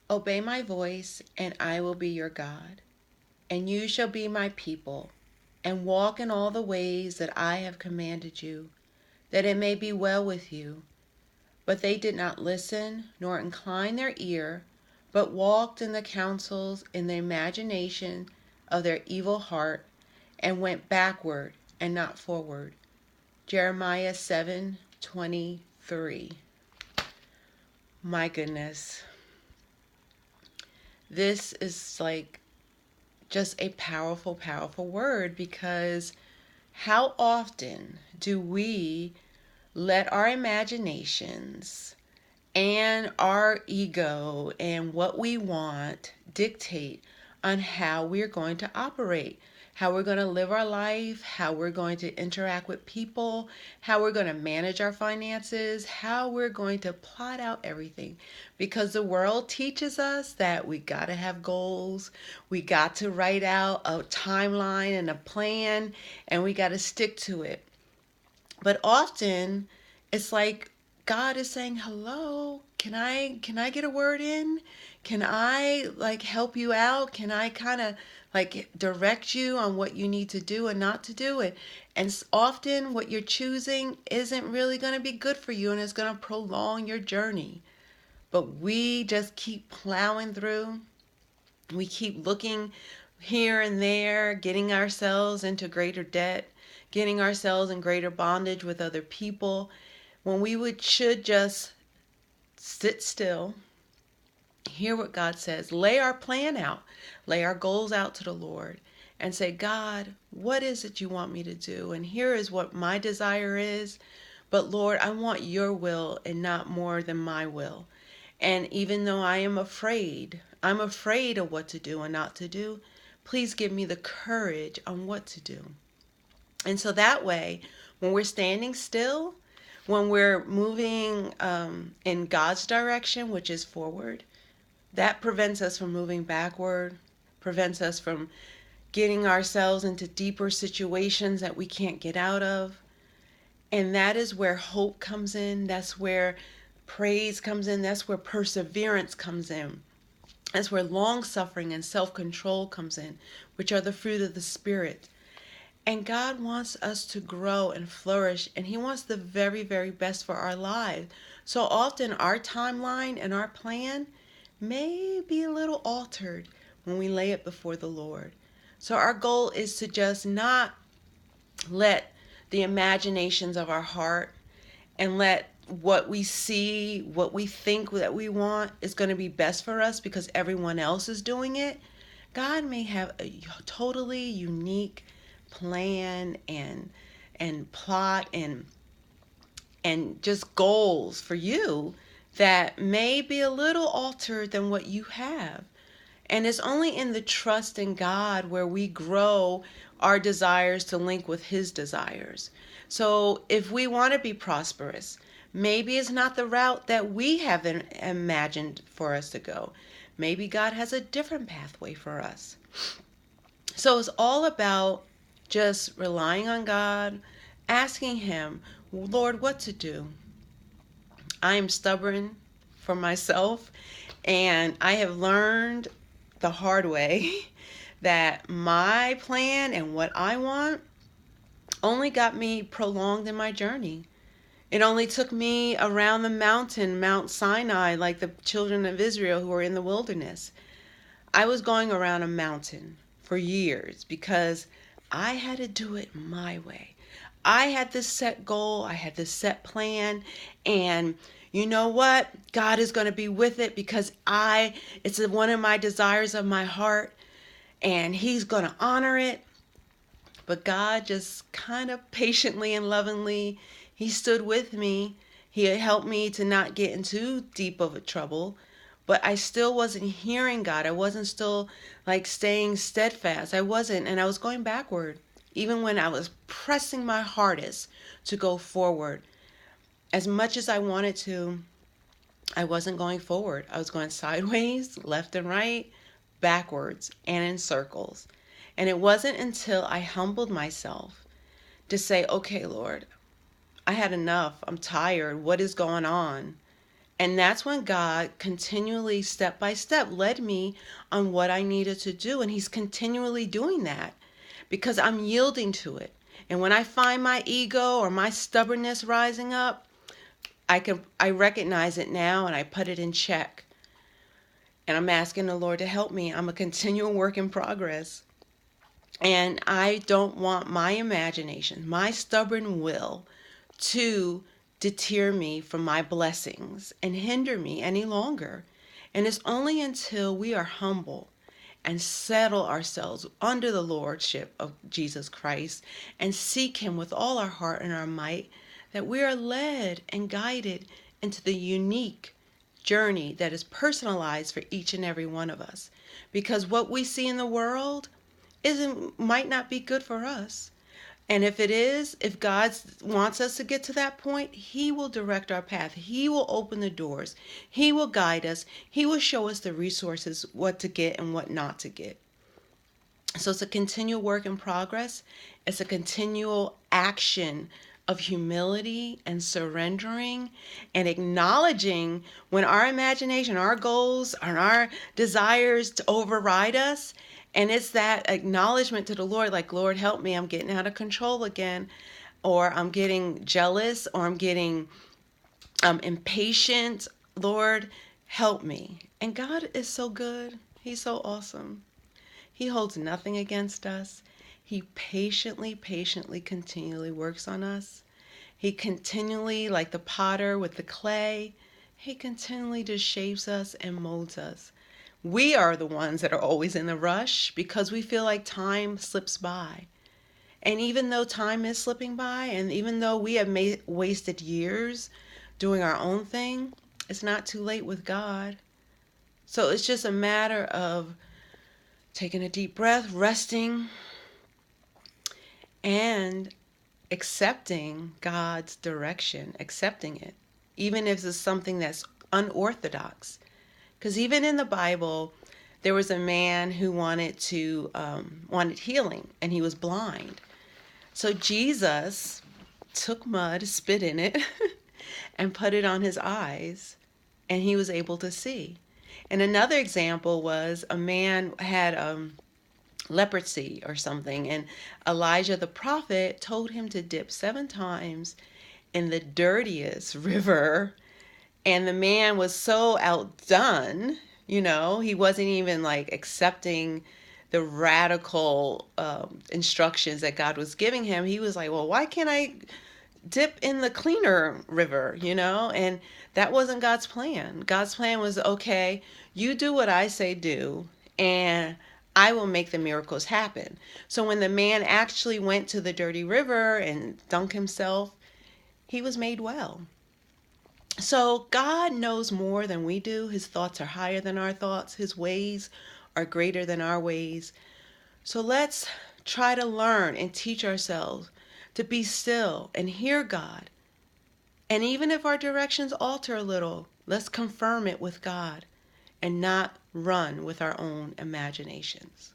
Obey my voice, and I will be your God, and you shall be my people, and walk in all the ways that I have commanded you, that it may be well with you. But they did not listen, nor incline their ear, but walked in the counsels in the imagination of their evil heart, and went backward and not forward. Jeremiah 7:23. My goodness. This is like just a powerful, powerful word, because how often do we let our imaginations and our ego and what we want dictate on how we're going to operate, how we're going to live our life, how we're going to interact with people, how we're going to manage our finances, how we're going to plot out everything. Because the world teaches us that we got to have goals, we got to write out a timeline and a plan, and we got to stick to it. But often it's like God is saying, "Hello, can I get a word in? Can I like help you out? Can I kind of like direct you on what you need to do and not to do it?" And often what you're choosing isn't really going to be good for you, and it's going to prolong your journey. But we just keep plowing through. We keep looking here and there, getting ourselves into greater debt, getting ourselves in greater bondage with other people, when should just sit still, hear what God says, lay our plan out, lay our goals out to the Lord, and say, "God, what is it you want me to do? And here is what my desire is. But Lord, I want your will and not more than my will. And even though I'm afraid of what to do and not to do, please give me the courage on what to do." And so that way, when we're standing still, when we're moving in God's direction, which is forward, that prevents us from moving backward, prevents us from getting ourselves into deeper situations that we can't get out of. And that is where hope comes in. That's where praise comes in. That's where perseverance comes in. That's where long suffering and self-control comes in, which are the fruit of the Spirit. And God wants us to grow and flourish, and He wants the very, very best for our lives. So often our timeline and our plan may be a little altered when we lay it before the Lord. So our goal is to just not let the imaginations of our heart and let what we see, what we think that we want is going to be best for us because everyone else is doing it. God may have a totally unique plan and plot and just goals for you that may be a little altered than what you have. And it's only in the trust in God where we grow our desires to link with His desires. So if we want to be prosperous, maybe it's not the route that we have imagined for us to go. Maybe God has a different pathway for us. So it's all about just relying on God, asking Him, "Lord, what to do?" I am stubborn for myself, and I have learned the hard way that my plan and what I want only got me prolonged in my journey. It only took me around the mountain, Mount Sinai, like the children of Israel who were in the wilderness. I was going around a mountain for years because I had to do it my way. I had this set goal, I had this set plan, and you know what? God is going to be with it because it's one of my desires of my heart, and He's going to honor it. But God just kind of patiently and lovingly, He stood with me. He helped me to not get into deep of a trouble. But I still wasn't hearing God. I wasn't still like staying steadfast. I wasn't, and I was going backward. Even when I was pressing my hardest to go forward. As much as I wanted to, I wasn't going forward. I was going sideways, left and right, backwards, and in circles. And it wasn't until I humbled myself to say, "Okay, Lord, I had enough. I'm tired. What is going on?" And that's when God continually, step by step, led me on what I needed to do. And He's continually doing that because I'm yielding to it. And when I find my ego or my stubbornness rising up, I recognize it now and I put it in check. And I'm asking the Lord to help me. I'm a continual work in progress. And I don't want my imagination, my stubborn will, to deter me from my blessings and hinder me any longer. And it's only until we are humble and settle ourselves under the lordship of Jesus Christ and seek Him with all our heart and our might that we are led and guided into the unique journey that is personalized for each and every one of us. Because what we see in the world might not be good for us. And if it is, if God wants us to get to that point, He will direct our path. He will open the doors. He will guide us. He will show us the resources, what to get and what not to get. So it's a continual work in progress. It's a continual action of humility and surrendering and acknowledging when our imagination, our goals, and our desires to override us. And it's that acknowledgement to the Lord, like, Lord, help me. I'm getting out of control again. Or I'm getting jealous, or I'm getting impatient. Lord, help me. And God is so good. He's so awesome. He holds nothing against us. He patiently, continually works on us. He continually, like the potter with the clay, He continually just shapes us and molds us. We are the ones that are always in the rush because we feel like time slips by. And even though time is slipping by, and even though we have wasted years doing our own thing, it's not too late with God. So it's just a matter of taking a deep breath, resting, and accepting God's direction, accepting it, even if it's something that's unorthodox. Because even in the Bible, there was a man who wanted healing, and he was blind. So Jesus took mud, spit in it, and put it on his eyes, and he was able to see. And another example was a man had leprosy or something, and Elijah the prophet told him to dip 7 times in the dirtiest river, and the man was so outdone, he wasn't even like accepting the radical instructions that God was giving him. He was like, well, why can't I dip in the cleaner river, and that wasn't God's plan. God's plan was, okay, you do what I say do, and I will make the miracles happen. So when the man actually went to the dirty river and dunked himself, he was made well. So God knows more than we do. His thoughts are higher than our thoughts. His ways are greater than our ways. So let's try to learn and teach ourselves to be still and hear God. And even if our directions alter a little, let's confirm it with God and not run with our own imaginations.